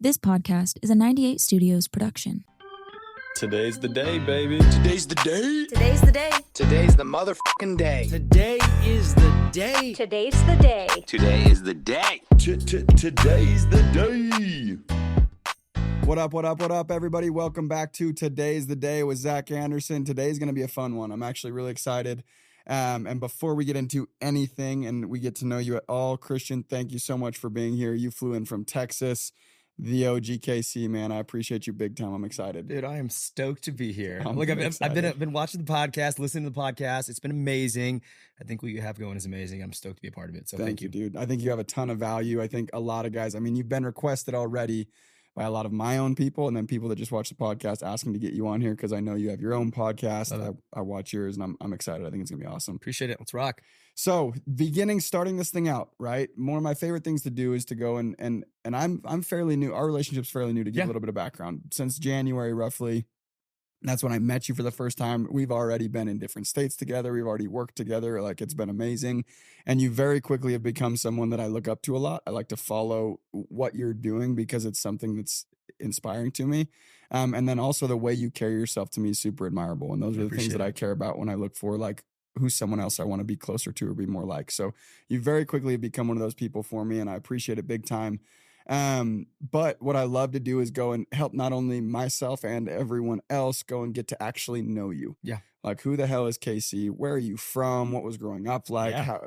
This podcast is a 98 Studios production. Today's the day, baby. Today's the day. Today's the day. Today's the motherfucking day. Today is the day. Today's the day. Today is the day. Today's the day. What up, everybody? Welcome back to Today's the Day with Zack Anderson. Today's going to be a fun one. I'm actually really excited. And before we get into anything and we get to know you at all, Kristian, thank you so much for being here. You flew in from Texas, the OGKC, man. I appreciate you big time. I'm excited. Dude, I am stoked to be here. I've been watching the podcast, listening to the podcast. It's been amazing. I think what you have going is amazing. I'm stoked to be a part of it. So thank you, dude. I think you have a ton of value. I think a lot of guys, you've been requested already by a lot of my own people and then people that just watch the podcast asking to get you on here because I know you have your own podcast. I watch yours and I'm excited. I think it's going to be awesome. Appreciate it. Let's rock. So starting this thing out, right? One of my favorite things to do is to go and I'm fairly new. Our relationship's fairly new, to give a little bit of background. Since January, roughly, that's when I met you for the first time. We've already been in different states together. We've already worked together. Like, it's been amazing. And you very quickly have become someone that I look up to a lot. I like to follow what you're doing because it's something that's inspiring to me. And then also the way you carry yourself to me is super admirable. And those are the things that I care about when I look for, like, who's someone else I want to be closer to or be more like. So you very quickly have become one of those people for me, and I appreciate it big time. But what I love to do is go and help not only myself and everyone else go and get to actually know you. Yeah. Like, who the hell is Casey? Where are you from? What was growing up like? How,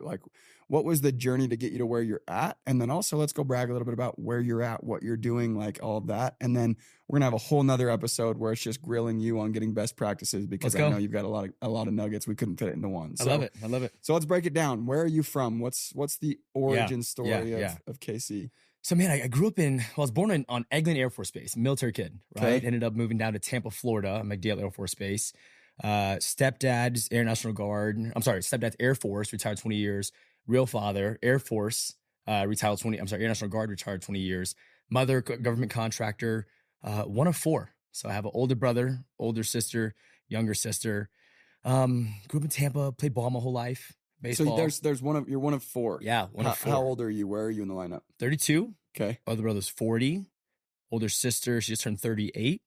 what was the journey to get you to where you're at? And then also let's go brag a little bit about where you're at, what you're doing, like all of that. And then we're gonna have a whole nother episode where it's just grilling you on getting best practices, because I know you've got a lot of nuggets. We couldn't fit it into one. So, I love it. So let's break it down. Where are you from? What's the origin story of KC? So, man, I grew up I was born on Eglin Air Force Base, military kid, right? Okay. Ended up moving down to Tampa, Florida, MacDill Air Force Base. Stepdad's stepdad's Air Force, retired 20 years. Real father, Air Force, Air National Guard, retired 20 years. Mother, government contractor, one of four. So I have an older brother, older sister, younger sister. Grew up in Tampa, played ball my whole life. Baseball. So you're one of four. Yeah, one of four. How old are you? Where are you in the lineup? 32. Okay. Other brother's 40. Older sister, she just turned 38.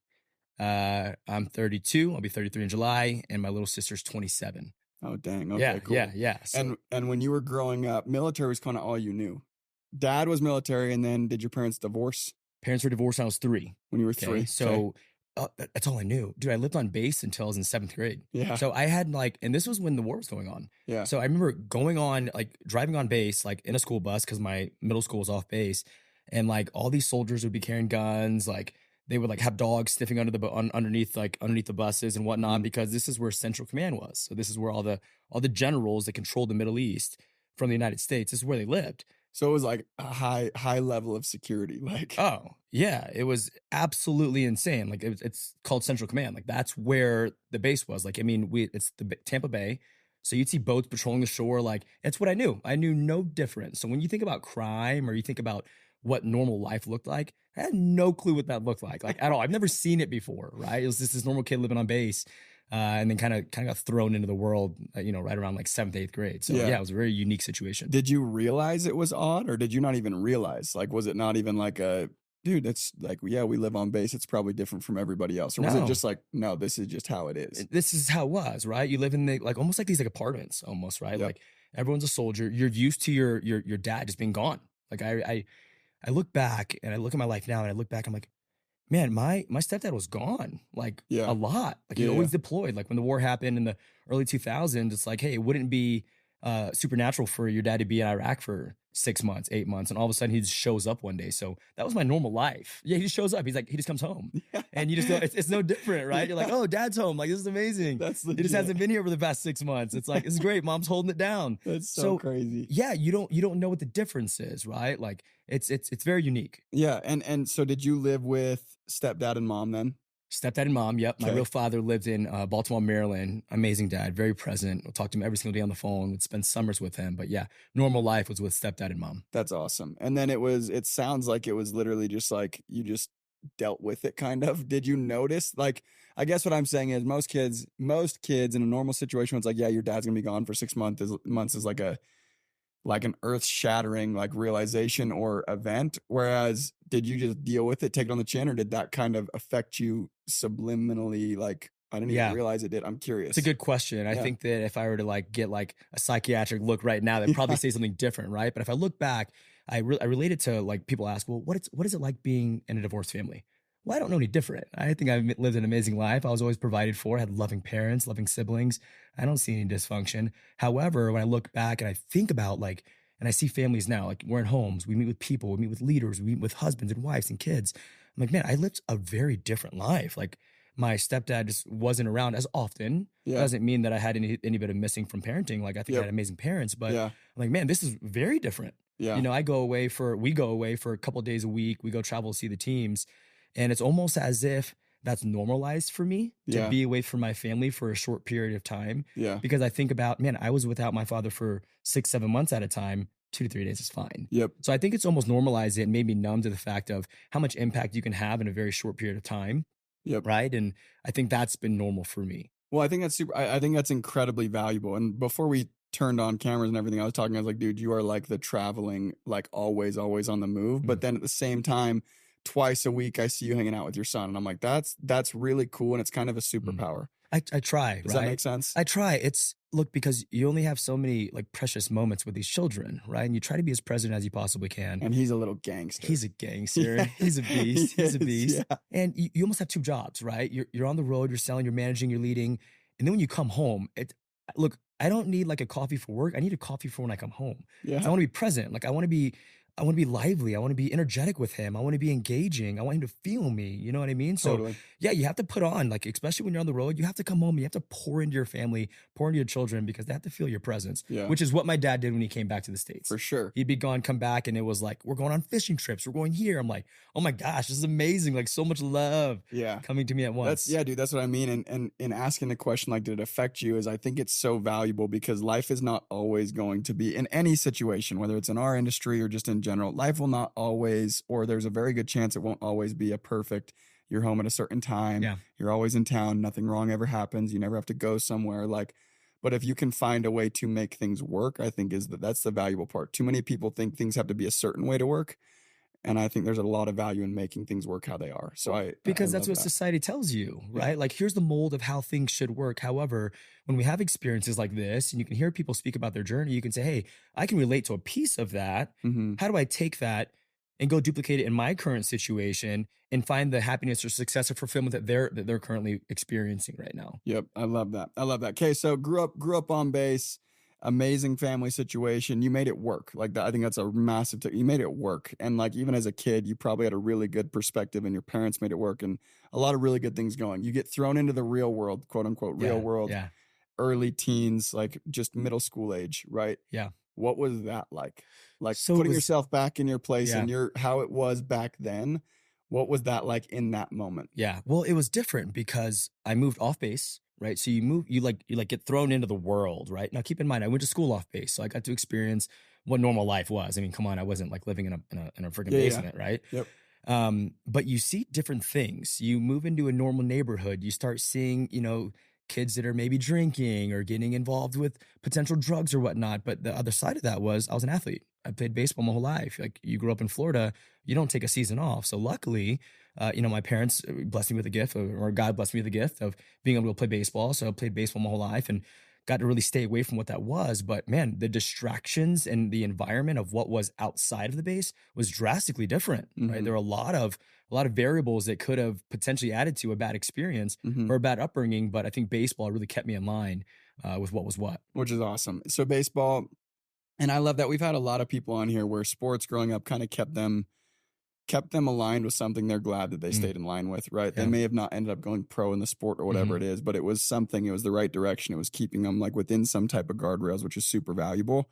I'm 32. I'll be 33 in July. And my little sister's 27. Oh, dang. Okay, cool. Yeah. So, and when you were growing up, military was kind of all you knew. Dad was military, and then did your parents divorce? Parents were divorced when I was 3. When you were 3? So that's all I knew. Dude, I lived on base until I was in 7th grade. Yeah. So I had and this was when the war was going on. Yeah. So I remember driving on base, in a school bus, because my middle school was off base. And all these soldiers would be carrying guns, they would have dogs sniffing underneath the buses and whatnot, because this is where Central Command was. So this is where all the generals that controlled the Middle East from the United States, this is where they lived. So it was a high level of security. Oh yeah, it was absolutely insane. It's called Central Command. That's where the base was. It's the Tampa Bay. So you'd see boats patrolling the shore. That's what I knew. I knew no different. So when you think about crime, or you think about what normal life looked like, I had no clue what that looked like at all. I've never seen it before, right? It was just this normal kid living on base, and then kind of got thrown into the world, right around 7th, 8th grade. So yeah, it was a very unique situation. Did you realize it was odd, or did you not even realize? Was it not even dude, it's we live on base, it's probably different from everybody else? Or was it just no, this is just how it is? This is how it was, right? You live in the, almost these apartments almost, right? Yep. Everyone's a soldier. You're used to your dad just being gone. I look back and I look at my life now, and I look back, I'm like, man, my stepdad was gone, a lot. He always deployed. When the war happened in the early 2000s, it's hey, it wouldn't be supernatural for your dad to be in Iraq for 6 months, 8 months, and all of a sudden he just shows up one day. So that was my normal life. Yeah, he just shows up. He's he just comes home, and you just know it's no different, right? You're oh, dad's home. This is amazing. That's legit. He just hasn't been here for the past 6 months. It's this is great. Mom's holding it down. That's so crazy. Yeah, you don't know what the difference is, right? It's very unique. Yeah, and so did you live with stepdad and mom then? Stepdad and mom, yep. Okay. My real father lived in Baltimore, Maryland. Amazing dad, very present. We'll talk to him every single day on the phone. We'd spend summers with him. But yeah, normal life was with stepdad and mom. That's awesome. And then it sounds like it was literally just you just dealt with it, kind of. Did you notice? I guess what I'm saying is most kids in a normal situation, it's yeah, your dad's gonna be gone for 6 months is like an earth-shattering like realization or event? Whereas, did you just deal with it, take it on the chin, or did that kind of affect you subliminally? Like, I didn't even realize it did. I'm curious. It's a good question. I think that if I were to like get like a psychiatric look right now, they'd probably say something different, right? But if I look back, I relate it to like people ask, well, what is it like being in a divorced family? Well, I don't know any different. I think I've lived an amazing life. I was always provided for, had loving parents, loving siblings. I don't see any dysfunction. However, when I look back and I think about like, and I see families now, like we're in homes, we meet with people, we meet with leaders, we meet with husbands and wives and kids. I'm like, man, I lived a very different life. Like my stepdad just wasn't around as often. Yeah. Doesn't mean that I had any bit of missing from parenting. Like I think I had amazing parents, but I'm like, man, this is very different. Yeah. You know, we go away for a couple of days a week. We go travel to see the teams. And it's almost as if that's normalized for me to be away from my family for a short period of time. Yeah. Because I think about, man, I was without my father for 6-7 months at a time. 2 to 3 days is fine. Yep. So I think it's almost normalized it and made me numb to the fact of how much impact you can have in a very short period of time. Yep. Right. And I think that's been normal for me. Well, I think that's I think that's incredibly valuable. And before we turned on cameras and everything, I was like, dude, you are like the traveling, like always on the move. But then at the same time, twice a week, I see you hanging out with your son. And I'm like, that's really cool. And it's kind of a superpower. I try. Does that make sense? I try. Look, because you only have so many like precious moments with these children, right? And you try to be as present as you possibly can. And he's a little gangster. He's a gangster. He's a beast. He's a beast. Yeah. And you almost have two jobs, right? You're on the road, you're selling, you're managing, you're leading. And then when you come home, look, I don't need like a coffee for work. I need a coffee for when I come home. Yeah. I want to be present. Like I want to be lively. I want to be energetic with him. I want to be engaging. I want him to feel me. You know what I mean? So yeah, you have to put on, like, especially when you're on the road, you have to come home. You have to pour into your family, pour into your children, because they have to feel your presence, which is what my dad did when he came back to the States. For sure. He'd be gone, come back, and it was like, we're going on fishing trips. We're going here. I'm like, oh my gosh, this is amazing. Like so much love coming to me at once. Dude, that's what I mean. And in asking the question, like, did it affect you? Is I think it's so valuable because life is not always going to be in any situation, whether it's in our industry or just in general, life will not always, or there's a very good chance it won't always be a perfect, you're home at a certain time, you're always in town, nothing wrong ever happens, you never have to go somewhere, like, but if you can find a way to make things work, I think that's the valuable part. Too many people think things have to be a certain way to work, and I think there's a lot of value in making things work how they are. So because that's what society tells you, right? Like, here's the mold of how things should work. However, when we have experiences like this and you can hear people speak about their journey, you can say, hey, I can relate to a piece of that. How do I take that and go duplicate it in my current situation and find the happiness or success or fulfillment that they're currently experiencing right now? Yep. I love that. Okay. So grew up on base, amazing family situation. You made it work. Like that. I think that's a massive you made it work. And like, even as a kid, you probably had a really good perspective and your parents made it work and a lot of really good things going. You get thrown into the real world, quote unquote, real world, early teens, like just middle school age. Right. Yeah. What was that like? Like putting yourself back in your place and how it was back then. What was that like in that moment? Yeah. Well, it was different because I moved off base, right? So you get thrown into the world, right? Now keep in mind, I went to school off base. So I got to experience what normal life was. I mean, come on, I wasn't like living in a freaking basement, right? Yep. But you see different things. You move into a normal neighborhood, you start seeing, kids that are maybe drinking or getting involved with potential drugs or whatnot. But the other side of that was I was an athlete. I played baseball my whole life. Like, you grew up in Florida, you don't take a season off. So luckily, my parents blessed me with a gift, or God blessed me with a gift of being able to play baseball. So I played baseball my whole life and got to really stay away from what that was. But man, the distractions and the environment of what was outside of the base was drastically different, right? There were a lot of variables that could have potentially added to a bad experience or a bad upbringing. But I think baseball really kept me in line with what was what. Which is awesome. So baseball, and I love that we've had a lot of people on here where sports growing up kind of kept them aligned with something they're glad that they stayed in line with, right? Yeah. They may have not ended up going pro in the sport or whatever it is, but it was something, it was the right direction. It was keeping them like within some type of guardrails, which is super valuable.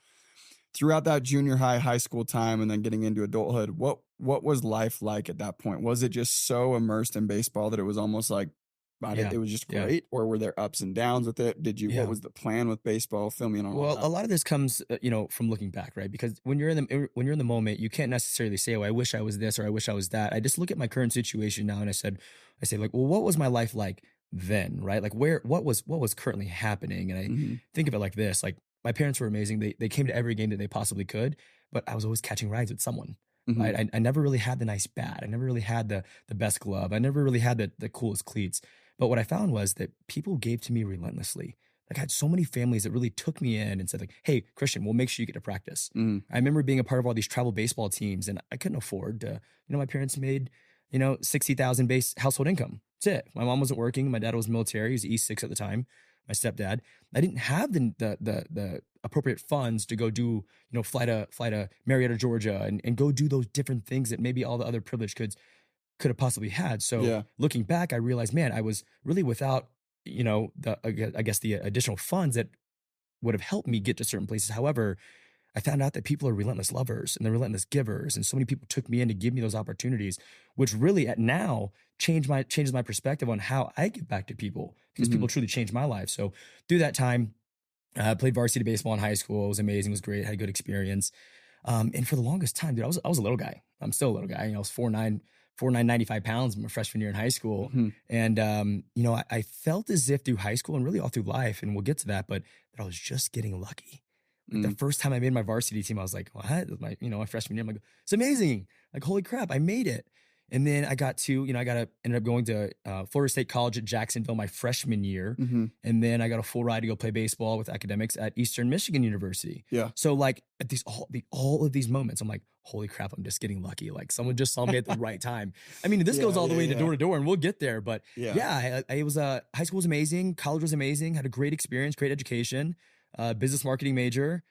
Throughout that junior high school time, and then getting into adulthood, what was life like at that point? Was it just so immersed in baseball that it was almost like, it was just great? Or were there ups and downs with it? What was the plan with baseball? Fill me in on all that. A lot of this comes, from looking back, right? Because when you're in the moment, you can't necessarily say, oh, I wish I was this or I wish I was that. I just look at my current situation now and I say like, well, what was my life like then, right? Like what was currently happening? And I think of it like this, like my parents were amazing. They came to every game that they possibly could, but I was always catching rides with someone. Right? I never really had the nice bat. I never really had the best glove. I never really had the coolest cleats. But what I found was that people gave to me relentlessly. Like I had so many families that really took me in and said like, hey, Kristian, we'll make sure you get to practice. I remember being a part of all these travel baseball teams and I couldn't afford to, my parents made, 60,000 base household income. That's it. My mom wasn't working. My dad was military. He was E6 at the time. My stepdad. I didn't have the appropriate funds to go do, fly to Marietta, Georgia and go do those different things that maybe all the other privileged kids could have possibly had. So looking back, I realized, man, I was really without, the additional funds that would have helped me get to certain places. However, I found out that people are relentless lovers and they're relentless givers. And so many people took me in to give me those opportunities, which really at now changes my perspective on how I give back to people because people truly changed my life. So through that time, I played varsity baseball in high school. It was amazing. It was great. Had a good experience. And for the longest time, dude, I was a little guy. I'm still a little guy. I was 4'9", 95 pounds my freshman year in high school. And, I felt as if through high school and really all through life, and we'll get to that, but that I was just getting lucky. Like the first time I made my varsity team, I was like, what? My freshman year, I'm like, it's amazing. Like, holy crap, I made it. And then I got to, ended up going to Florida State College at Jacksonville my freshman year. And then I got a full ride to go play baseball with academics at Eastern Michigan University. Yeah. So like at all of these moments, I'm like, holy crap, I'm just getting lucky. Like someone just saw me at the right time. I mean, this goes all the way to door to door and we'll get there. But it was high school was amazing. College was amazing. Had a great experience, great education, business marketing major.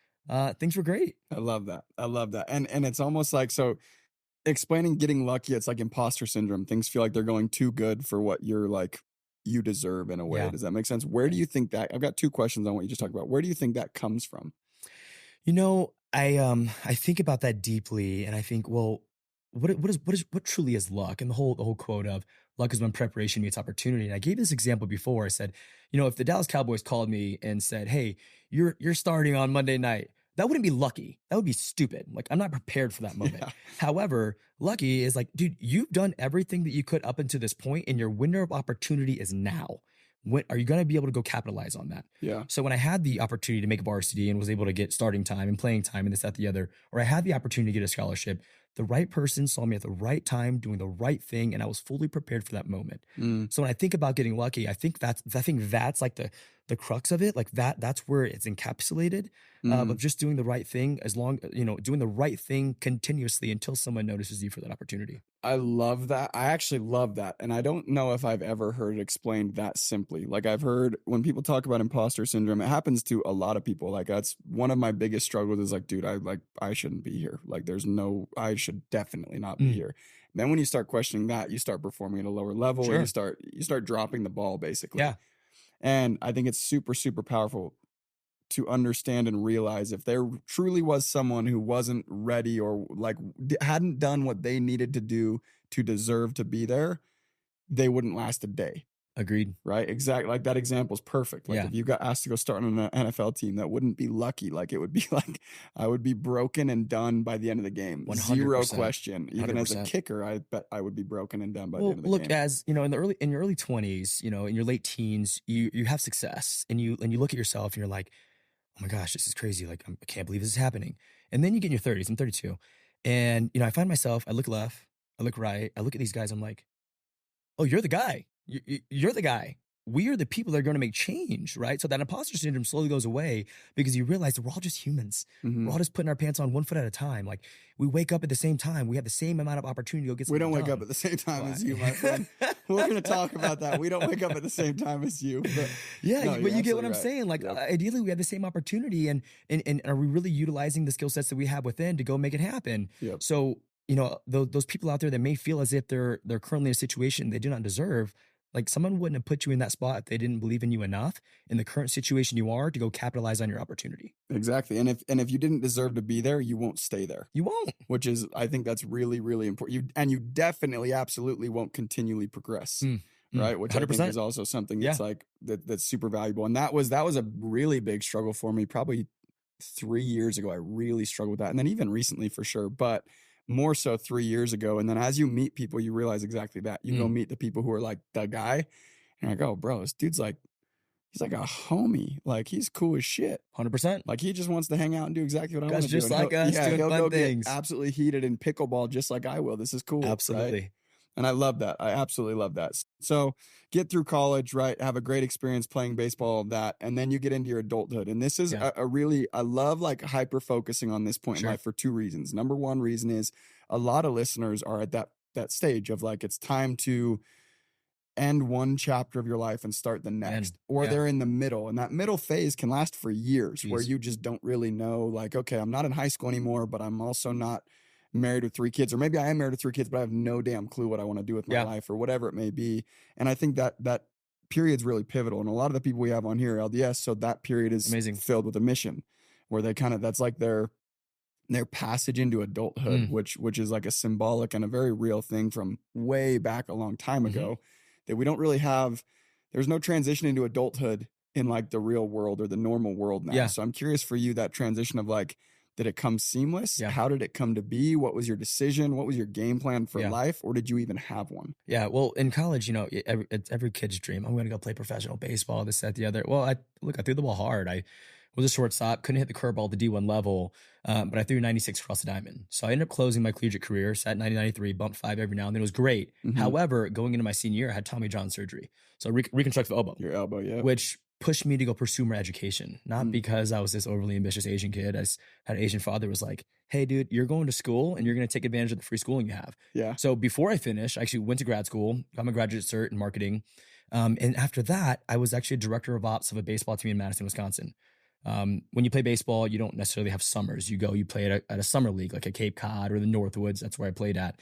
Things were great. I love that. And it's almost like, so explaining getting lucky, it's like imposter syndrome. Things feel like they're going too good for what you're like, you deserve in a way. Does that make sense? Where do you think that, I've got two questions on what you just talked about. Where do you think that comes from? I think about that deeply and I think, well, what truly is luck? And the whole quote of luck is when preparation meets opportunity. And I gave this example before. I said, if the Dallas Cowboys called me and said, hey, you're starting on Monday night, that wouldn't be lucky. That would be stupid. Like, I'm not prepared for that moment. However, lucky is like, dude, you've done everything that you could up until this point, and your window of opportunity is now. When are you going to be able to go capitalize on that? Yeah. So when I had the opportunity to make varsity and was able to get starting time and playing time and this, that, the other, or I had the opportunity to get a scholarship, the right person saw me at the right time doing the right thing, and I was fully prepared for that moment. So when I think about getting lucky, I think that's like the crux of it. Like that's where it's encapsulated. Of just doing the right thing, doing the right thing continuously until someone notices you for that opportunity. I love that. I actually love that. And I don't know if I've ever heard it explained that simply. Like I've heard when people talk about imposter syndrome, it happens to a lot of people. Like that's one of my biggest struggles is like, dude, I shouldn't be here. Like I should definitely not be here. And then when you start questioning that, you start performing at a lower level. Sure. And you start dropping the ball basically. Yeah. And I think it's super, super powerful to understand and realize if there truly was someone who wasn't ready or like hadn't done what they needed to do to deserve to be there, they wouldn't last a day. Agreed. Right? Exactly. Like that example is perfect. Like if you got asked to go start on an NFL team, that wouldn't be lucky. Like it would be like, I would be broken and done by the end of the game. 100%. Zero question. Even 100%. As a kicker, I bet I would be broken and done by the end of the game. Look, as in your early 20s, in your late teens, you have success and you look at yourself and you're like, oh my gosh, this is crazy. Like, I can't believe this is happening. And then you get in your 30s. I'm 32. And, I find myself, I look left, I look right, I look at these guys. I'm like, oh, you're the guy. You're the guy. We are the people that are going to make change, right? So that imposter syndrome slowly goes away because you realize that we're all just humans. We're all just putting our pants on one foot at a time. Like we wake up at the same time. We have the same amount of opportunity to go get something done. We don't wake up at the same time as you, my friend. We're going to talk about that. We don't wake up at the same time as you. But but you get what I'm saying. Like ideally we have the same opportunity and are we really utilizing the skill sets that we have within to go make it happen? Yep. So, those people out there that may feel as if they're currently in a situation they do not deserve, like someone wouldn't have put you in that spot if they didn't believe in you enough in the current situation you are to go capitalize on your opportunity. Exactly. And if you didn't deserve to be there, you won't stay there. You won't. Which is, I think that's really, really important. You definitely, absolutely won't continually progress. Right. Which 100%. I think is also something that's like, that's super valuable. And that was a really big struggle for me. Probably 3 years ago, I really struggled with that. And then even recently for sure. But more so 3 years ago. And then as you meet people, you realize exactly that. You go meet the people who are like the guy and I go, bro, this dude's like, he's like a homie. Like he's cool as shit. 100%. Like he just wants to hang out and do exactly what I want Guys to do. just And like us, doing he'll fun go things. get absolutely heated in pickleball just like I will. This is cool. Absolutely. Right? And I love that. I absolutely love that. So get through college, right? Have a great experience playing baseball, all that. And then you get into your adulthood. And this is a really, I love like hyper focusing on this point in life for two reasons. Number one reason is a lot of listeners are at that stage of like, it's time to end one chapter of your life and start the next, or they're in the middle, and that middle phase can last for years where you just don't really know, like, okay, I'm not in high school anymore, but I'm also not married with 3 kids, or maybe I am married with 3 kids, but I have no damn clue what I want to do with my life or whatever it may be. And I think that period's really pivotal. And a lot of the people we have on here are LDS, so that period is amazing, filled with a mission where they kind of, that's like their passage into adulthood, which is like a symbolic and a very real thing from way back a long time ago. That we don't really have, there's no transition into adulthood in like the real world or the normal world now. So I'm curious for you, that transition of like, did it come seamless? How did it come to be? What was your decision? What was your game plan for life? Or did you even have one? Yeah. Well, in college, you know, it's every kid's dream. I'm going to go play professional baseball, this, that, the other. Well, I threw the ball hard. I was a shortstop, couldn't hit the curveball at the D1 level, but I threw 96 across the diamond. So I ended up closing my collegiate career, sat 90, 93, bumped 5 every now and then. It was great. However, going into my senior year, I had Tommy John surgery. So reconstructive elbow. Your elbow, which pushed me to go pursue more education. Not because I was this overly ambitious Asian kid. I had an Asian father who was like, hey, dude, you're going to school and you're going to take advantage of the free schooling you have. So before I finished, I actually went to grad school, got my graduate cert in marketing. And after that, I was actually a director of ops of a baseball team in Madison, Wisconsin. When you play baseball, you don't necessarily have summers. You play at a summer league, like a Cape Cod or the Northwoods. That's where I played at.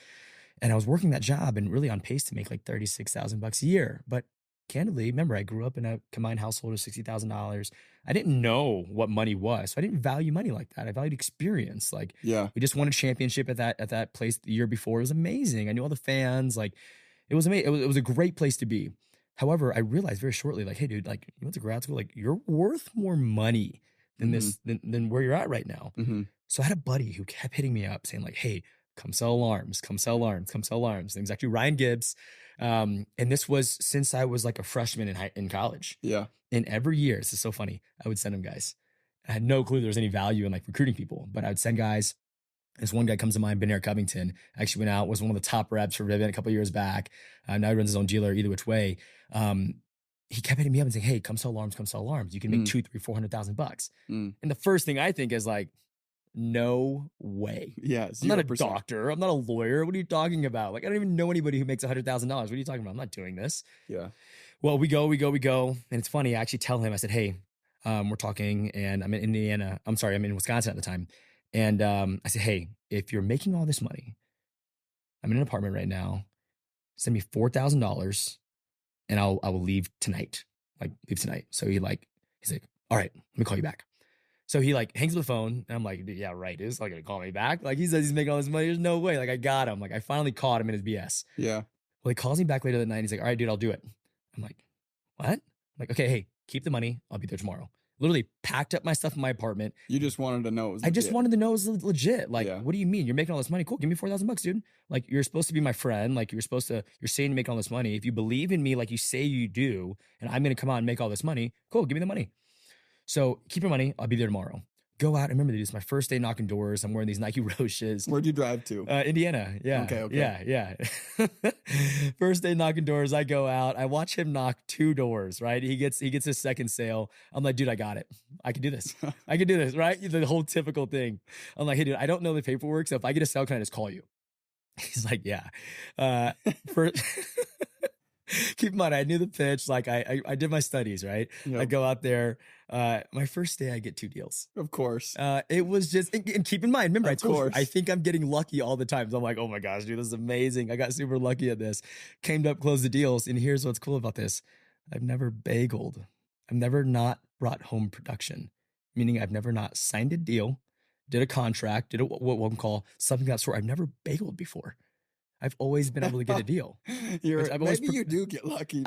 And I was working that job and really on pace to make like $36,000 a year. But candidly, remember, I grew up in a combined household of $60,000. I didn't know what money was. So I didn't value money like that. I valued experience. Like, we just won a championship at that place the year before. It was amazing. I knew all the fans. Like, it was amazing. It was a great place to be. However, I realized very shortly, like, hey, dude, like, you went to grad school, like, you're worth more money than than where you're at right now. So I had a buddy who kept hitting me up saying, like, hey, come sell alarms, come sell alarms, come sell alarms. Things actually Ryan Gibbs. And this was since I was like a freshman in college. And every year, this is so funny, I would send him guys. I had no clue there was any value in like recruiting people, but I would send guys. This one guy comes to mind, Benair Covington, actually went out, was one of the top reps for Ribbon a couple of years back. Now he runs his own dealer either which way. He kept hitting me up and saying, hey, come sell alarms, come sell alarms. You can make $200,000-$400,000. And the first thing I think is like, no way. I'm not a doctor. I'm not a lawyer. What are you talking about? Like, I don't even know anybody who makes $100,000. What are you talking about? I'm not doing this. Well, we go. And it's funny. I actually tell him, I said, hey, we're talking and I'm in I'm in Wisconsin at the time. And I said, hey, if you're making all this money, I'm in an apartment right now, send me $4,000 and I will leave tonight. Like, leave tonight. So he's like, all right, let me call you back. So he like hangs up the phone and I'm like, yeah, right. He's not gonna call me back. Like, he says he's making all this money. There's no way. Like, I got him. Like, I finally caught him in his BS. Well, he calls me back later that night. He's like, all right, dude, I'll do it. I'm like, what? I'm like, okay, hey, keep the money. I'll be there tomorrow. Literally packed up my stuff in my apartment. You just wanted to know it was legit. I just wanted to know it was legit. Like, what do you mean? You're making all this money? Cool. Give me $4,000, dude. Like, you're supposed to be my friend. Like, you're saying you're making all this money. If you believe in me, like you say you do, and I'm going to come out and make all this money, cool. Give me the money. So keep your money. I'll be there tomorrow. Go out. I remember this. My first day knocking doors. I'm wearing these Nike Roches. Where'd you drive to? Indiana. Yeah. Okay. Yeah. First day knocking doors. I go out. I watch him knock 2 doors. Right. He gets his second sale. I'm like, dude, I got it. I can do this. I can do this. Right. The whole typical thing. I'm like, hey, dude, I don't know the paperwork. So if I get a sale, can I just call you? He's like, yeah. Keep in mind, I knew the pitch. Like, I did my studies, right? I go out there. My first day, I get 2 deals. Of course. It was just, and keep in mind, remember, I told you, I think I'm getting lucky all the time. So I'm like, oh my gosh, dude, this is amazing. I got super lucky at this. Came up, closed the deals. And here's what's cool about this. I've never bageled. I've never not brought home production, meaning I've never not signed a deal, did a contract, did what one call, something of that sort. I've never bageled before. I've always been able to get a deal. You do get lucky.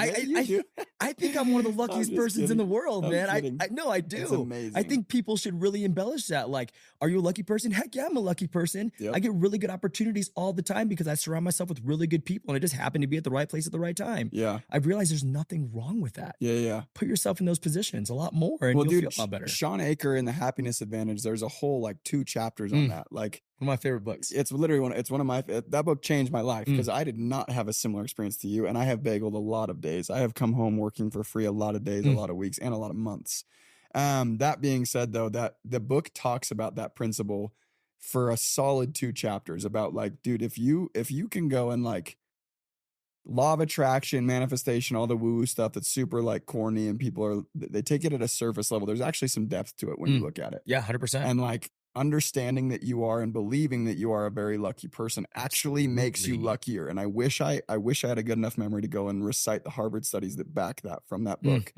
I think I'm one of the luckiest just persons in the world, I'm man. kidding. I no, I do. It's amazing. I think people should really embellish that. Like, are you a lucky person? Heck yeah, I'm a lucky person. Yep. I get really good opportunities all the time because I surround myself with really good people, and I just happen to be at the right place at the right time. Yeah. I've realized there's nothing wrong with that. Yeah. Put yourself in those positions a lot more, and you'll feel a lot better. Sean Aker in The Happiness Advantage, there's a whole like 2 chapters on that. Like, one of my favorite books. It's literally one of my, that book changed my life because I did not have a similar experience to you. And I have bageled a lot of days. I have come home working for free a lot of days, a lot of weeks, and a lot of months. That being said, though, that the book talks about that principle for a solid 2 chapters about like, dude, if you can go and like law of attraction, manifestation, all the woo-woo stuff that's super like corny and they take it at a surface level. There's actually some depth to it when you look at it. Yeah, 100%. And like, understanding that you are and believing that you are a very lucky person actually makes you luckier. And I wish I had a good enough memory to go and recite the Harvard studies that back that from that book,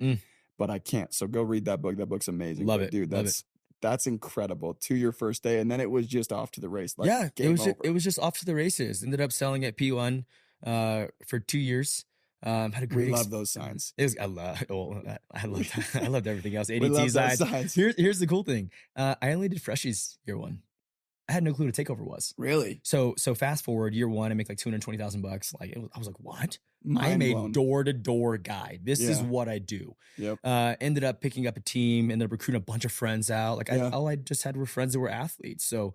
but I can't. So go read that book. That book's amazing. Love it, dude. That's incredible. To your first day, and then it was just off to the race. Like, yeah, it was just off to the races. Ended up selling at P1 for 2 years. Had a great. We love those signs. I loved everything else. We love those signs. Here's the cool thing. I only did freshies year 1. I had no clue what a takeover was. Really? So fast forward year 1, I make like $220,000. Like I was like, what? Mind I'm blown. a door-to-door guy. This is what I do. Yep. Ended up picking up a team. Ended up recruiting a bunch of friends out. Like all I just had were friends that were athletes. So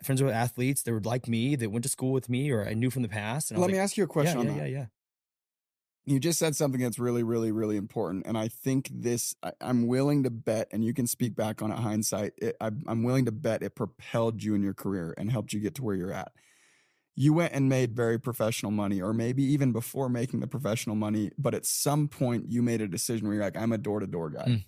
friends who were athletes, they were like me, that went to school with me, or I knew from the past. And Let me ask you a question on that. Yeah. You just said something that's really, really, really important. And I think I'm willing to bet, and you can speak back on it hindsight, I'm willing to bet it propelled you in your career and helped you get to where you're at. You went and made very professional money, or maybe even before making the professional money, but at some point you made a decision where you're like, I'm a door-to-door guy.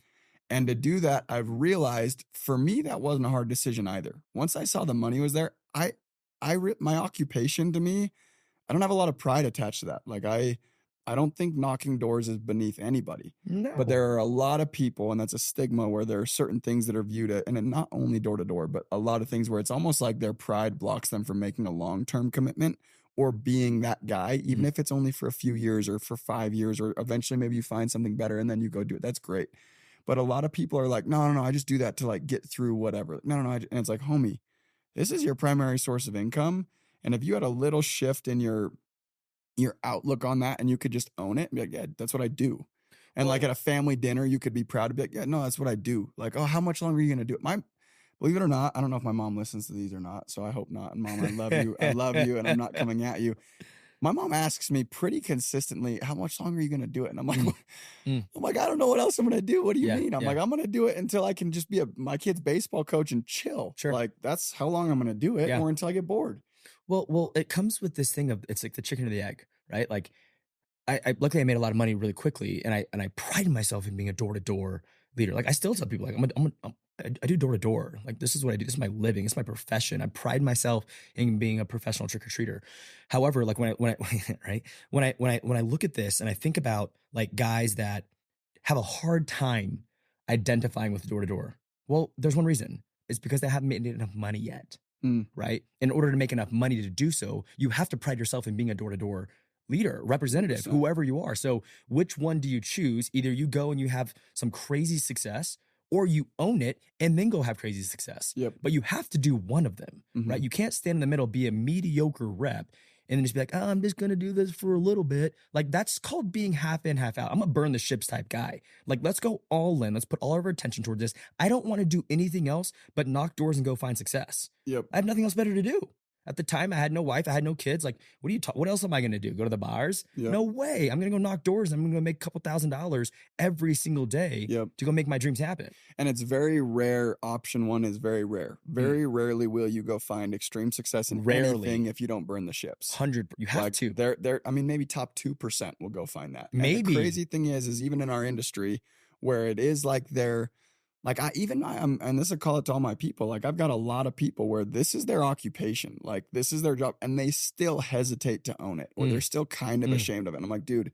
And to do that, I've realized for me, that wasn't a hard decision either. Once I saw the money was there, my occupation, to me, I don't have a lot of pride attached to that. Like I don't think knocking doors is beneath anybody. No. But there are a lot of people, and that's a stigma, where there are certain things that are viewed at, and not only door to door, but a lot of things where it's almost like their pride blocks them from making a long-term commitment or being that guy, even if it's only for a few years or for 5 years, or eventually maybe you find something better and then you go do it. That's great. But a lot of people are like, no, I just do that to like get through whatever. No. And it's like, homie, this is your primary source of income. And if you had a little shift in your outlook on that and you could just own it and be like, yeah, that's what I do. And like at a family dinner, you could be proud to be like, yeah, no, that's what I do. Like, oh, how much longer are you going to do it? Believe it or not, I don't know if my mom listens to these or not, so I hope not. And Mom, I love you. I love you, and I'm not coming at you. My mom asks me pretty consistently, how much longer are you going to do it? And I'm like, I don't know what else I'm going to do. What do you mean? I'm like, I'm going to do it until I can just be my kid's baseball coach and chill. Sure. Like, that's how long I'm going to do it, or until I get bored. Well, it comes with this thing of, it's like the chicken or the egg, right? Like I luckily I made a lot of money really quickly, and I pride myself in being a door-to-door leader. Like I still tell people, like I do door-to-door. Like this is what I do. This is my living. It's my profession. I pride myself in being a professional trick-or-treater. However, like when I look at this and I think about like guys that have a hard time identifying with door-to-door, well, there's one reason. It's because they haven't made enough money yet. Right? In order to make enough money to do so, you have to pride yourself in being a door-to-door leader, representative, whoever you are. So which one do you choose? Either you go and you have some crazy success, or you own it and then go have crazy success. Yep. But you have to do one of them, right? You can't stand in the middle, be a mediocre rep, and then just be like, oh, I'm just going to do this for a little bit. Like that's called being half in, half out. I'm a burn the ships type guy. Like, let's go all in. Let's put all of our attention towards this. I don't want to do anything else but knock doors and go find success. Yep. I have nothing else better to do. At the time, I had no wife. I had no kids. Like, what else am I going to do? Go to the bars? Yep. No way. I'm going to go knock doors. I'm going to make a couple $1,000s every single day to go make my dreams happen. And it's very rare. Option one is very rare. Very rarely will you go find extreme success in anything if you don't burn the ships. 100. You have to. I mean, maybe top 2% will go find that. Maybe. And the crazy thing is even in our industry where it is like and this is a call it to all my people. Like I've got a lot of people where this is their occupation, like this is their job, and they still hesitate to own it, or they're still kind of ashamed of it. And I'm like, dude,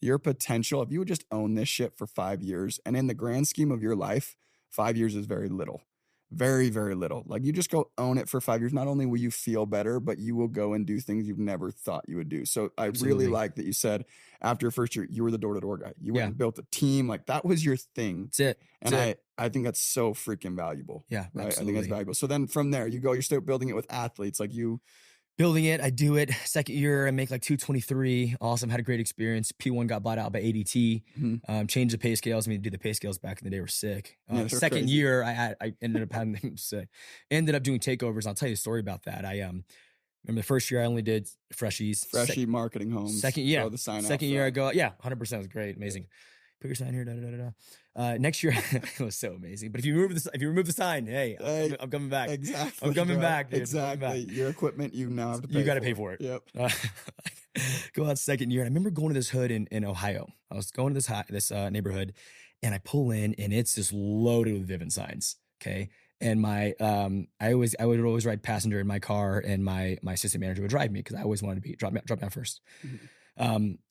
your potential, if you would just own this shit for 5 years, and in the grand scheme of your life, 5 years is very little. Very, very little. Like you just go own it for 5 years. Not only will you feel better, but you will go and do things you've never thought you would do. So I really like that you said after your first year, you were the door-to-door guy. You went and built a team. Like that was your thing. That's it. And I think that's so freaking valuable. Yeah, right. absolutely. I think that's valuable. So then from there, you start building it with athletes. Like you building it, I do it. Second year, I make like 223. Awesome, had a great experience. P1 got bought out by ADT. Changed the pay scales. I mean, dude, the pay scales back in the day were sick. Second crazy. year, I ended up having them sick. Ended up doing takeovers. I'll tell you a story about that. I remember the first year I only did freshies. Freshie marketing homes. Second year, throw the sign second out year I front. go, 100%. It was great, amazing. Put your sign here. Next year it was so amazing. But if you remove the sign, hey, I'm coming back. Exactly. I'm coming back, dude. Exactly. Your equipment, you now have to pay. You got to pay for it. Yep. Go out second year. And I remember going to this hood in Ohio. I was going to this neighborhood, and I pull in, and it's just loaded with Vivint signs. Okay. And my I would always ride passenger in my car, and my assistant manager would drive me because I always wanted to drop me out first.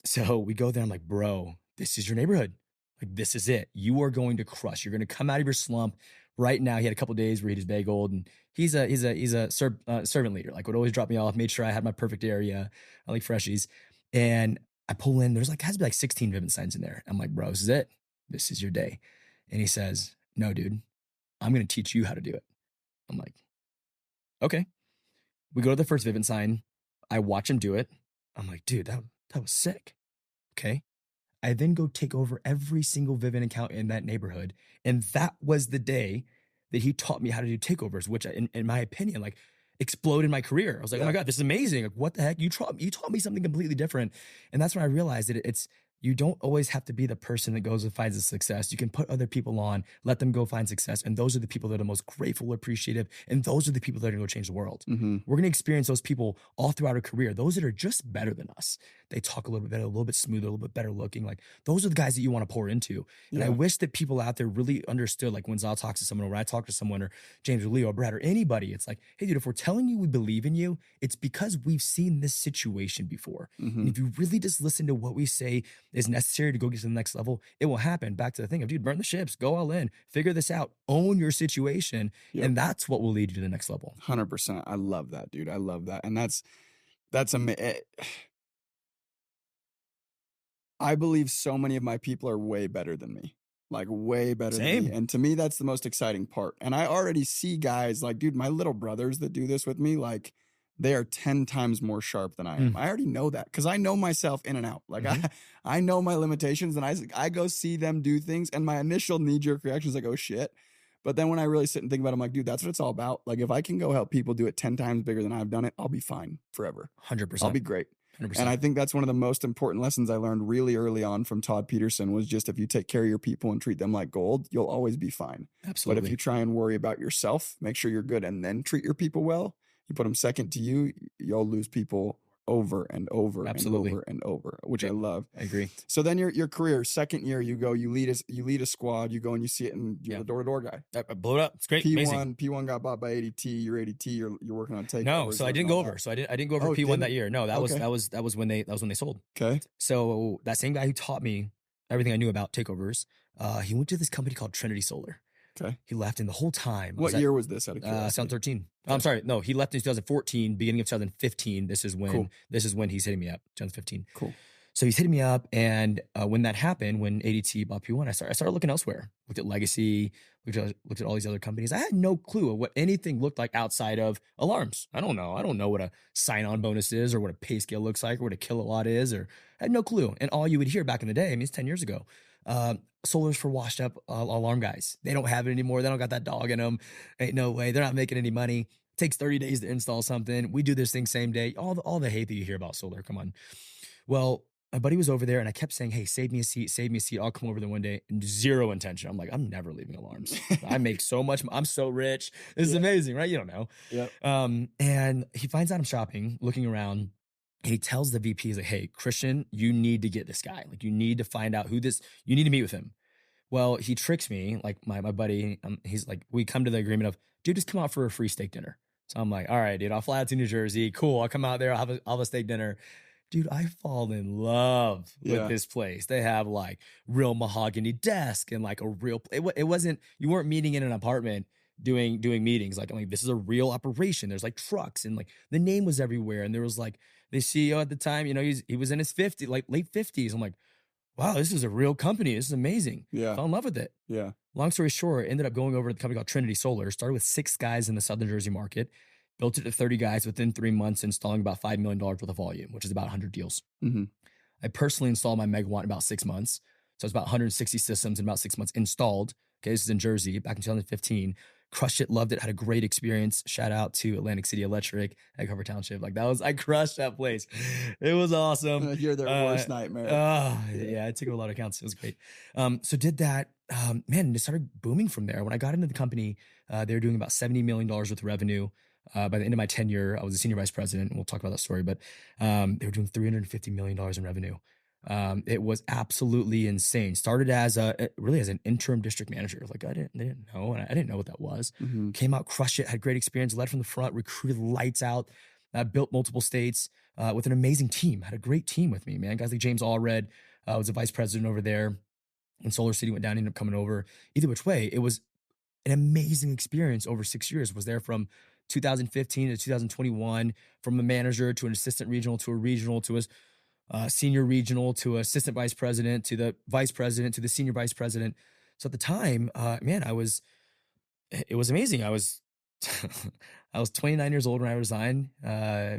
So we go there. I'm like, bro, this is your neighborhood. Like, this is it. You are going to crush. You're going to come out of your slump right now. He had a couple of days where he just bageled, and he's a servant leader. Like, would always drop me off, made sure I had my perfect area. I like freshies. And I pull in, has to be like 16 Vivint signs in there. I'm like, bro, this is it. This is your day. And he says, no, dude, I'm going to teach you how to do it. I'm like, okay. We go to the first Vivint sign. I watch him do it. I'm like, dude, that was sick. Okay. I then go take over every single Vivint account in that neighborhood. And that was the day that he taught me how to do takeovers, which in my opinion, like exploded my career. I was like, oh my God, this is amazing. Like, what the heck? You taught me something completely different. And that's when I realized that you don't always have to be the person that goes and finds the success. You can put other people on, let them go find success. And those are the people that are most grateful, appreciative. And those are the people that are going to go change the world. We're going to experience those people all throughout our career. Those that are just better than us. They talk a little bit better, a little bit smoother, a little bit better looking. Like, those are the guys that you want to pour into. And I wish that people out there really understood, like when Zal talks to someone, or when I talk to someone, or James or Leo or Brad or anybody, it's like, hey dude, if we're telling you we believe in you, it's because we've seen this situation before. And if you really just listen to what we say is necessary to go get to the next level, it will happen. Back to the thing of, dude, burn the ships, go all in, figure this out, own your situation. And that's what will lead you to the next level. 100%. I love that, dude. I love that. And that's amazing. I believe so many of my people are way better than me. Like, way better than me. And to me, that's the most exciting part. And I already see guys like, dude, my little brothers that do this with me, like, they are 10 times more sharp than I am. I already know that because I know myself in and out. Like, I know my limitations, and I go see them do things, and my initial knee-jerk reaction is like, oh shit. But then when I really sit and think about it, I'm like, dude, that's what it's all about. Like, if I can go help people do it 10 times bigger than I've done it, I'll be fine forever. 100%. I'll be great. 100%. And I think that's one of the most important lessons I learned really early on from Todd Peterson was just, if you take care of your people and treat them like gold, you'll always be fine. Absolutely. But if you try and worry about yourself, make sure you're good, and then treat your people well, you put them second to you, you'll lose people over and over and over and over, which I love. I agree. So then your career, second year, you lead a squad, you go and you see it, and you're the door-to-door guy. I blew it up. It's great. P1 got bought by ADT. You're ADT. You're working on takeovers. No, so I didn't go over. So I didn't go over P1 that year. No, that was when they sold. Okay. So that same guy who taught me everything I knew about takeovers, he went to this company called Trinity Solar. Okay. He left in the whole time. What year was this? Out of curiosity? 2013. I'm sorry. No, he left in 2014, beginning of 2015. This is when he's hitting me up, 2015. Cool. So he's hitting me up, and when that happened, when ADT bought P1, I started looking elsewhere. Looked at Legacy, looked at all these other companies. I had no clue of what anything looked like outside of alarms. I don't know what a sign-on bonus is, or what a pay scale looks like, or what a kilowatt is, or I had no clue. And all you would hear back in the day, I mean, it's 10 years ago, solar's for washed up alarm guys. They don't have it anymore. They don't got that dog in them. Ain't no way. They're not making any money. It takes 30 days to install something. We do this thing same day. All the hate that you hear about solar. Come on. Well, my buddy was over there, and I kept saying, hey, save me a seat. I'll come over there one day. And zero intention. I'm like, I'm never leaving alarms. I make so much. I'm so rich. This is amazing, right? You don't know. Yep. And he finds out I'm shopping, looking around. And he tells the VP, he's like, hey, Kristian, you need to get this guy. Like, you need to find out you need to meet with him. Well, he tricks me, like my buddy, he's like, we come to the agreement of, dude, just come out for a free steak dinner. So I'm like, all right, dude, I'll fly out to New Jersey. Cool. I'll come out there. I'll have a steak dinner. Dude, I fall in love with this place. They have like real mahogany desk and like a real, it wasn't, you weren't meeting in an apartment. doing meetings. Like, I'm like, this is a real operation. There's like trucks and like the name was everywhere. And there was like the CEO at the time, you know, he was in his 50s, like late 50s. I'm like, wow, this is a real company. This is amazing. Yeah. Fell in love with it. Yeah. Long story short, ended up going over to the company called Trinity Solar. Started with 6 guys in the Southern Jersey market. Built it to 30 guys within 3 months, installing about $5 million worth of volume, which is about 100 deals. Mm-hmm. I personally installed my megawatt in about 6 months. So it's about 160 systems in about 6 months installed. Okay, this is in Jersey back in 2015. Crushed it, loved it, had a great experience. Shout out to Atlantic City Electric at Cover Township. Like I crushed that place. It was awesome. You're their worst nightmare. Yeah, I took a lot of accounts. It was great. So did that. Man, it started booming from there. When I got into the company, they were doing about $70 million worth of revenue. By the end of my tenure, I was a senior vice president, and we'll talk about that story, but they were doing $350 million in revenue. It was absolutely insane. Started as really as an interim district manager. Like I didn't know, and I didn't know what that was. Mm-hmm. Came out, crushed it, had great experience, led from the front, recruited lights out, built multiple states with an amazing team. Had a great team with me, man. Guys like James Allred was a vice president over there. When Solar City went down, ended up coming over. Either which way, it was an amazing experience over 6 years. Was there from 2015 to 2021, from a manager to an assistant regional to a regional to a senior regional to assistant vice president to the vice president to the senior vice president. So at the time, man, it was amazing. I was 29 years old when I resigned,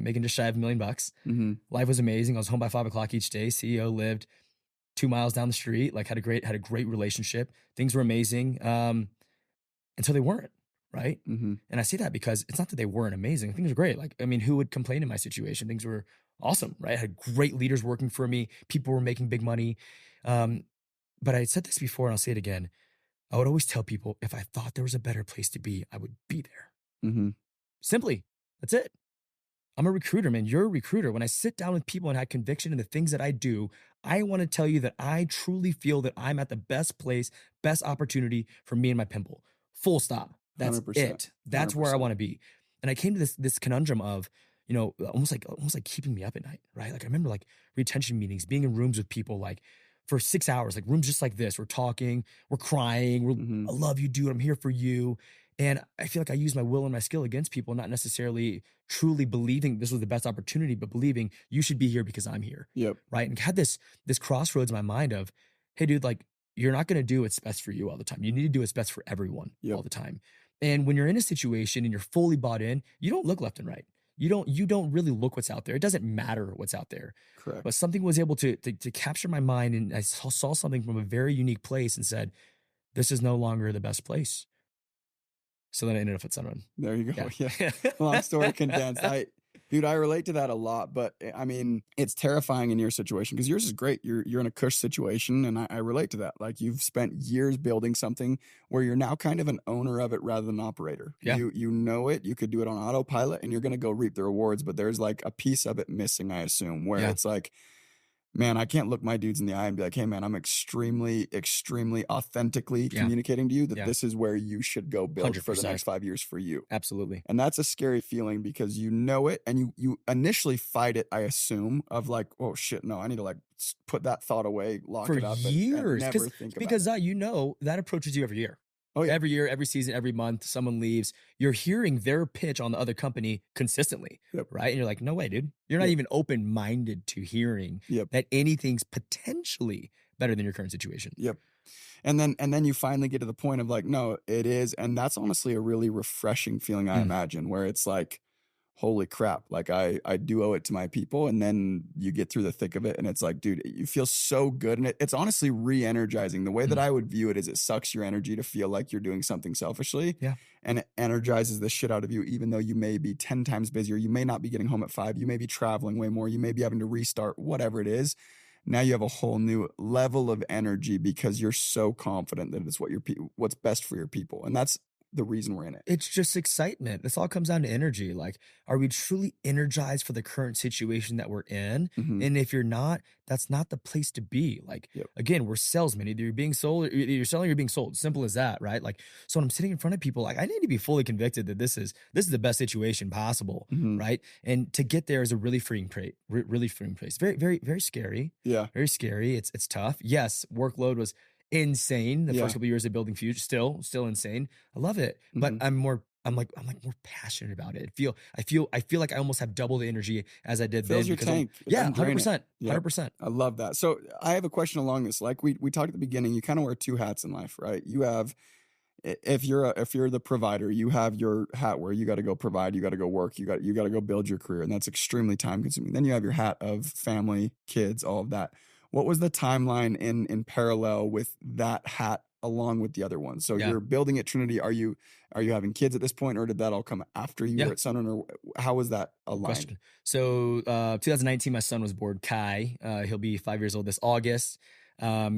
making just shy of $1 million. Mm-hmm. Life was amazing. I was home by 5 o'clock each day. CEO lived 2 miles down the street. Like had a great relationship. Things were amazing until they weren't. Right. Mm-hmm. And I see that because it's not that they weren't amazing. Things were great. Like, I mean, who would complain in my situation? Things were awesome. Right. I had great leaders working for me. People were making big money. But I said this before and I'll say it again. I would always tell people if I thought there was a better place to be, I would be there. Mm-hmm. Simply. That's it. I'm a recruiter, man. You're a recruiter. When I sit down with people and have conviction in the things that I do, I want to tell you that I truly feel that I'm at the best place, best opportunity for me and my pimple. Full stop. That's 100%. it. That's 100%. where I want to be. And I came to this conundrum of, you know, almost like keeping me up at night, right? Like I remember like retention meetings, being in rooms with people like for 6 hours, like rooms just like this. We're talking, we're crying, Mm-hmm. I love you, dude. I'm here for you. And I feel like I use my will and my skill against people, not necessarily truly believing this was the best opportunity, but believing you should be here because I'm here. Yep. Right. And had this crossroads in my mind of, hey, dude, like you're not going to do what's best for you all the time. You need to do what's best for everyone all the time. And when you're in a situation and you're fully bought in, you don't look left and right. You don't really look what's out there. It doesn't matter what's out there. Correct. But something was able to capture my mind, and I saw something from a very unique place and said, this is no longer the best place. So then I ended up at Sunrun. There you go. Yeah. Yeah. Long story condensed. I relate to that a lot, but I mean, it's terrifying in your situation because yours is great. You're in a cush situation, and I relate to that. Like you've spent years building something where you're now kind of an owner of it rather than an operator. Yeah. You know it. You could do it on autopilot, and you're going to go reap the rewards. But there's like a piece of it missing, I assume, where it's like, man, I can't look my dudes in the eye and be like, hey, man, I'm extremely, extremely authentically communicating to you that this is where you should go build 100%. for the next 5 years for you. Absolutely. And that's a scary feeling because you know it and you initially fight it, I assume, of like, oh shit, no, I need to like put that thought away, lock For it up. years. And never think about because it. you know, that approaches you every year. Oh, yeah. Every year, every season, every month, someone leaves. You're hearing their pitch on the other company consistently, right? And you're like, no way, dude. You're not even open-minded to hearing that anything's potentially better than your current situation. Yep. And then you finally get to the point of like, no, it is. And that's honestly a really refreshing feeling, I imagine, where it's like, holy crap, like I do owe it to my people. And then you get through the thick of it and it's like, dude, you feel so good. And it's honestly re-energizing. The way that I would view it is it sucks your energy to feel like you're doing something selfishly. Yeah. And it energizes the shit out of you, even though you may be 10 times busier. You may not be getting home at 5. You may be traveling way more. You may be having to restart, whatever it is. Now you have a whole new level of energy because you're so confident that it's what's best for your people. And that's the reason we're in it. It's just excitement. This all comes down to energy. Like, are we truly energized for the current situation that we're in? Mm-hmm. And if you're not, that's not the place to be. Like, again, we're salesmen. Either you're being sold, either you're selling or you're being sold. Simple as that, right? Like, so when I'm sitting in front of people, like, I need to be fully convicted that this is the best situation possible, right? And to get there is a really freeing place. Very, very, very scary. Yeah, very scary. It's tough. Yes, workload was insane. The Yeah. first couple of years of building Fuge, still insane. I love it, but Mhm. I'm more passionate about it. I feel like I almost have double the energy as I did Fills then. your because I'm- tank. It Yeah, doesn't drain it. 100%. Yep. 100%. I love that. So I have a question along this. Like we talked at the beginning, you kind of wear two hats in life, right? You have, if you're the provider, you have your hat where you got to go provide, you got to go work, you got to go build your career, and that's extremely time consuming. Then you have your hat of family, kids, all of that. What was the timeline in parallel with that hat along with the other one? So Yeah. you're building at Trinity. Are you having kids at this point, or did that all come after you Yeah. were at Sunrun, or how was that aligned? Question. So 2019, my son was born, Kai. He'll be 5 years old this August.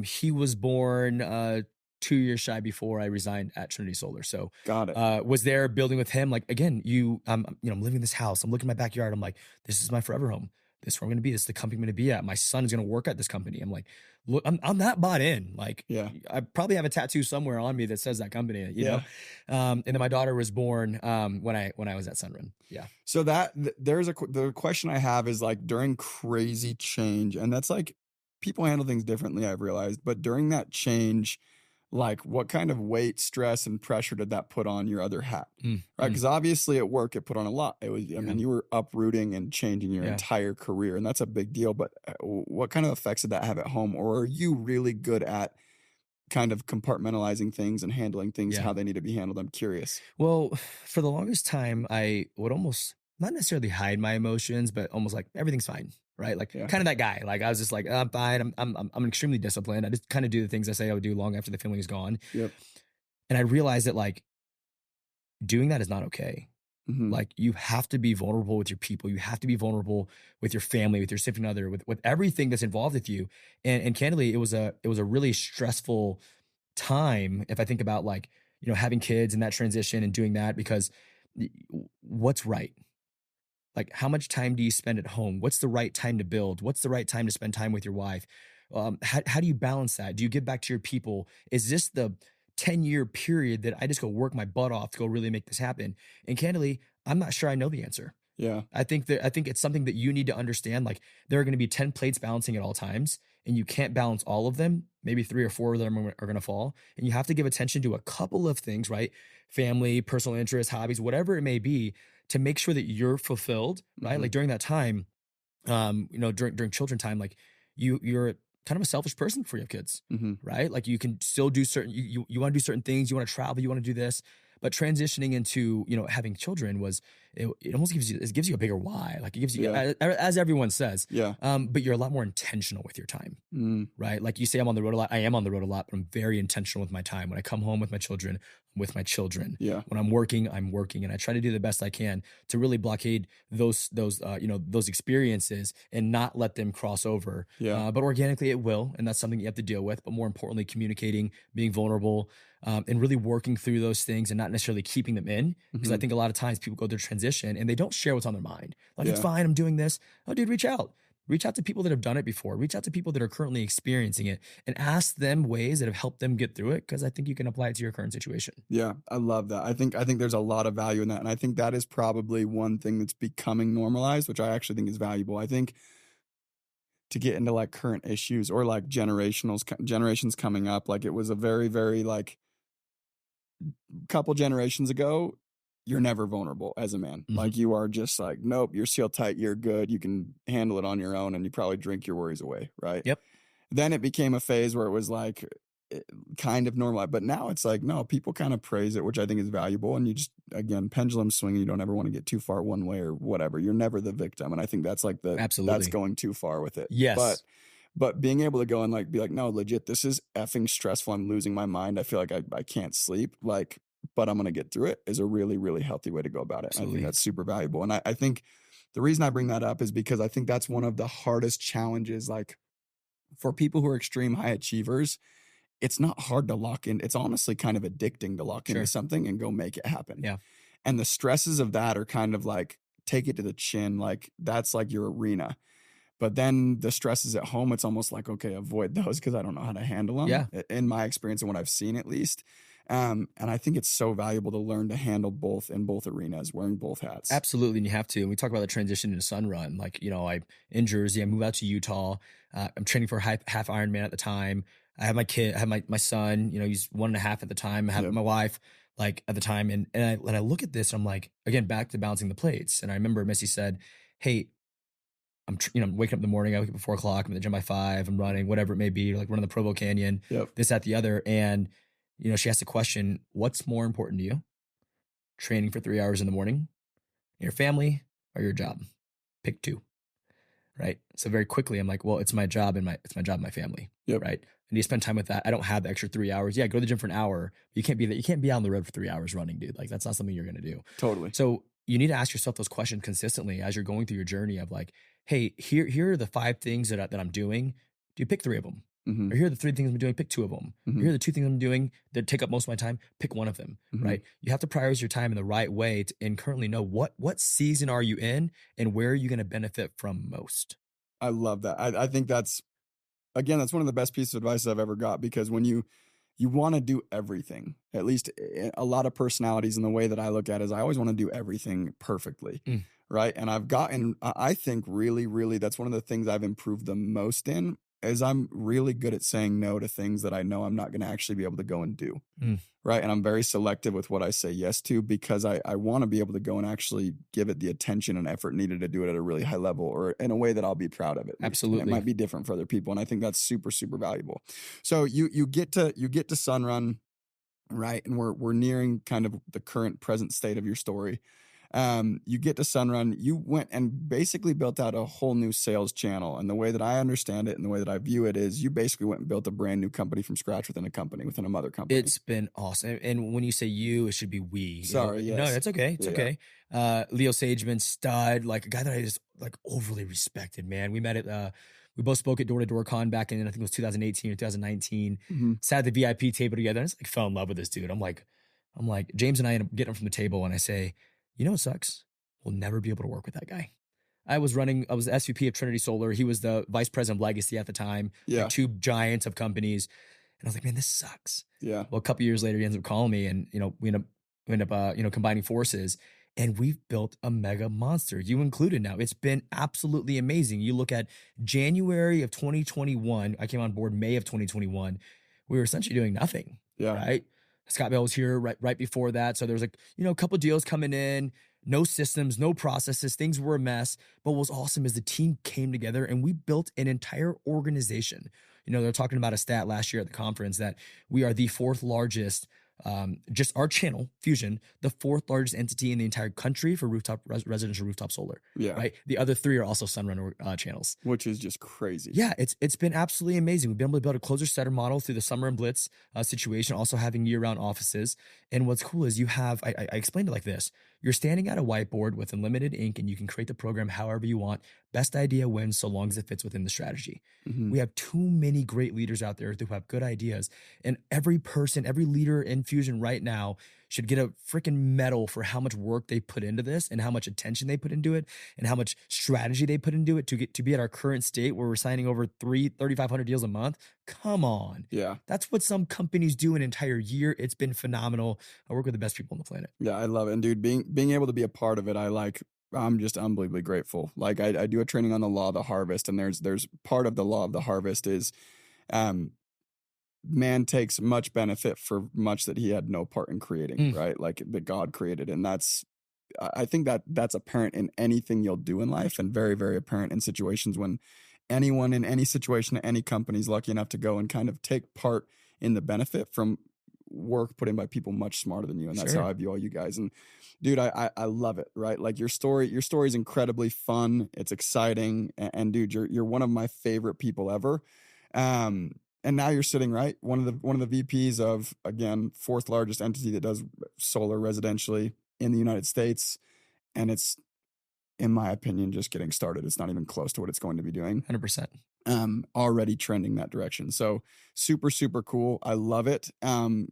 He was born 2 years shy before I resigned at Trinity Solar. So Got it. was there building with him. Like, again, I'm living in this house. I'm looking in my backyard. I'm like, this is my forever home. This is where I'm going to be. This is the company I'm going to be at. My son is going to work at this company. I'm like, look, I'm that bought in. Like, Yeah. I probably have a tattoo somewhere on me that says that company, you know? And then my daughter was born when I was at Sunrun. Yeah. So the question I have is like during crazy change, and that's like people handle things differently, I've realized, but during that change, like what kind of weight, stress, and pressure did that put on your other hat? Right? Because obviously at work it put on a lot. It was, I mean, you were uprooting and changing your entire career, and that's a big deal. But what kind of effects did that have at home? Or are you really good at kind of compartmentalizing things and handling things how they need to be handled? I'm curious. Well, for the longest time, I would almost not necessarily hide my emotions, but almost like everything's fine, right? Like kind of that guy. Like I was just like, I'm fine. I'm extremely disciplined. I just kind of do the things I say I would do long after the feeling is gone. Yep. And I realized that like doing that is not okay. Mhm. Like you have to be vulnerable with your people. You have to be vulnerable with your family, with your significant other, with everything that's involved with you. And candidly, it was a really stressful time if I think about like, having kids and that transition and doing that, because what's right? Like how much time do you spend at home? What's the right time to build? What's the right time to spend time with your wife? How do you balance that? Do you give back to your people? Is this the 10-year period that I just go work my butt off to go really make this happen? And candidly, I'm not sure I know the answer. Yeah. I think it's something that you need to understand. Like there are going to be 10 plates balancing at all times, and you can't balance all of them. Maybe 3 or 4 of them are going to fall, and you have to give attention to a couple of things, right? Family, personal interests, hobbies, whatever it may be, to make sure that you're fulfilled, right? Like during that time, during children time, like you're kind of a selfish person before you have kids, right? Like you can still do certain, you want to do certain things, you want to travel, you want to do this, but transitioning into, having children it almost gives you a bigger why. Like it gives you, as everyone says, but you're a lot more intentional with your time, right? Like you say, I'm on the road a lot. I am on the road a lot, but I'm very intentional with my time. When I come home with my children, when I'm working, and I try to do the best I can to really blockade those experiences and not let them cross over. But organically it will, and that's something you have to deal with. But more importantly, communicating, being vulnerable, and really working through those things and not necessarily keeping them in. Because I think a lot of times people go through transition and they don't share what's on their mind. Like, it's fine, I'm doing this. Oh, dude, reach out. Reach out to people that have done it before. Reach out to people that are currently experiencing it and ask them ways that have helped them get through it, because I think you can apply it to your current situation. Yeah, I love that. I think there's a lot of value in that. And I think that is probably one thing that's becoming normalized, which I actually think is valuable. I think to get into like current issues or like generations coming up, like it was a very, very like couple generations ago, you're never vulnerable as a man. Like you are just like, nope, you're sealed tight, you're good, you can handle it on your own, and you probably drink your worries away, right? Yep. Then it became a phase where it was like kind of normal, but now it's like, no, people kind of praise it, which I think is valuable. And you just, again, pendulum swinging, you don't ever want to get too far one way or whatever. You're never the victim. And I think that's like that's going too far with it. Yes. But being able to go and like, be like, no, legit, this is effing stressful. I'm losing my mind. I feel like I can't sleep. Like, but I'm going to get through it is a really, really healthy way to go about it. I think that's super valuable. And I think the reason I bring that up is because I think that's one of the hardest challenges, like for people who are extreme high achievers. It's not hard to lock in. It's honestly kind of addicting to lock into something and go make it happen. Yeah. And the stresses of that are kind of like, take it to the chin. Like that's like your arena. But then the stresses at home, it's almost like, okay, avoid those because I don't know how to handle them. Yeah. In my experience and what I've seen, at least. And I think it's so valuable to learn to handle both in both arenas, wearing both hats. Absolutely. And you have to. And we talk about the transition into Sunrun. Like, I'm in Jersey, I moved out to Utah. I'm training for half Ironman at the time. I have my kid, I have my son, you know, he's 1.5 at the time. I have my wife like at the time. And I look at this, I'm like, again, back to balancing the plates. And I remember Missy said, hey, I'm waking up in the morning. I wake up at 4 o'clock. I'm at the gym by 5. I'm running, whatever it may be, like running the Provo Canyon, this, that, the other. And, you know, she asked the question, what's more important to you? Training for 3 hours in the morning, your family, or your job? Pick 2. Right. So very quickly, I'm like, well, it's my job and my my family. Right. I need to spend time with that. I don't have the extra 3 hours. Yeah, go to the gym for an hour. You can't be out on the road for 3 hours running, dude. Like, that's not something you're gonna do. Totally. So you need to ask yourself those questions consistently as you're going through your journey of like, hey, here are the 5 things that I'm doing. Do you pick 3 of them? Or here are the 3 things I'm doing, pick 2 of them. Or here are the 2 things I'm doing that take up most of my time, pick 1 of them, right? You have to prioritize your time in the right way and currently know what season are you in and where are you going to benefit from most. I love that. I think that's one of the best pieces of advice I've ever got, because when you want to do everything, at least a lot of personalities, and the way that I look at it is I always want to do everything perfectly. Right. And I've gotten, I think really, really, that's one of the things I've improved the most in, is I'm really good at saying no to things that I know I'm not going to actually be able to go and do. Right. And I'm very selective with what I say yes to, because I want to be able to go and actually give it the attention and effort needed to do it at a really high level, or in a way that I'll be proud of it. Absolutely. And it might be different for other people. And I think that's super, super valuable. So you get to Sunrun, right? And we're nearing kind of the current present state of your story. You get to Sunrun, you went and basically built out a whole new sales channel. And the way that I understand it and the way that I view it is you basically went and built a brand new company from scratch within a mother company. It's been awesome. And when you say you, it should be we. Sorry, yes. No, that's okay. It's okay. Leo Sageman, stud, like a guy that I just like overly respected, man. We met at, we both spoke at Door to Door Con back in, I think it was 2018 or 2019, sat at the VIP table together. And I just like fell in love with this dude. I'm like, James and I end up getting him from the table and I say, you know what sucks? We'll never be able to work with that guy. I was the SVP of Trinity Solar. He was the vice president of Legacy at the time. Like 2 giants of companies. And I was like, man, this sucks. Yeah. Well, a couple years later, he ends up calling me and, you know, we end up combining forces, and we've built a mega monster, you included now. It's been absolutely amazing. You look at January of 2021, I came on board May of 2021. We were essentially doing nothing. Yeah. Right. Scott Bell was here right before that. So there was a couple deals coming in, no systems, no processes. Things were a mess. But what was awesome is the team came together and we built an entire organization. You know, they're talking about a stat last year at the conference that we are the 4th largest, just our channel, Fusion, the 4th largest entity in the entire country for residential rooftop solar. Yeah. Right. The other 3 are also Sunrun channels, which is just crazy. Yeah. It's been absolutely amazing. We've been able to build a closer setter model through the Summer and Blitz situation, also having year-round offices. And what's cool is you have, I explained it like this. You're standing at a whiteboard with unlimited ink and you can create the program however you want. Best idea wins so long as it fits within the strategy. We have too many great leaders out there who have good ideas. And every leader in Fusion right now should get a freaking medal for how much work they put into this and how much attention they put into it and how much strategy they put into it to be at our current state where we're signing over 3,500 deals a month. Come on. Yeah. That's what some companies do an entire year. It's been phenomenal. I work with the best people on the planet. Yeah, I love it. And dude, being able to be a part of it, I'm just unbelievably grateful. Like I do a training on the law of the harvest, and there's part of the law of the harvest is, man takes much benefit for much that he had no part in creating, right? Like that God created. And I think that's apparent in anything you'll do in life, and very, very apparent in situations when anyone in any situation, any company is lucky enough to go and kind of take part in the benefit from work put in by people much smarter than you. And that's how I view all you guys. And dude, I love it, right? Like your story is incredibly fun. It's exciting. And dude, you're one of my favorite people ever. And now you're sitting one of the VPs of, again, 4th largest entity that does solar residentially in the United States. And it's, in my opinion, just getting started. It's not even close to what it's going to be doing. 100%. Already trending that direction. So super, super cool. I love it.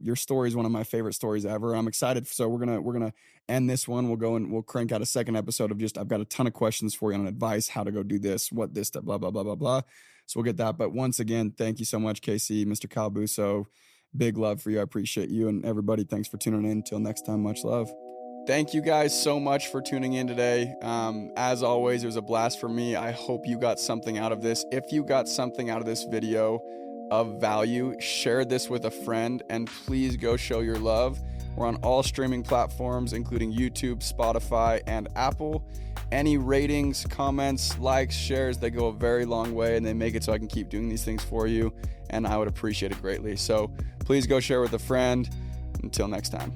Your story is one of my favorite stories ever. I'm excited. So we're gonna end this one. We'll crank out a second episode of I've got a ton of questions for you on advice, how to go do this, what this, blah, blah, blah, blah, blah. So we'll get that. But once again, thank you so much, KC, Mr. Calibuso. Big love for you. I appreciate you. And everybody, thanks for tuning in. Until next time, much love. Thank you guys so much for tuning in today. As always, it was a blast for me. I hope you got something out of this. If you got something out of this video, of value, share this with a friend, and please go show your love. We're on all streaming platforms, including YouTube, Spotify, and Apple. Any ratings, comments, likes, shares, they go a very long way, and they make it so I can keep doing these things for you, and I would appreciate it greatly. So please go share with a friend. Until next time.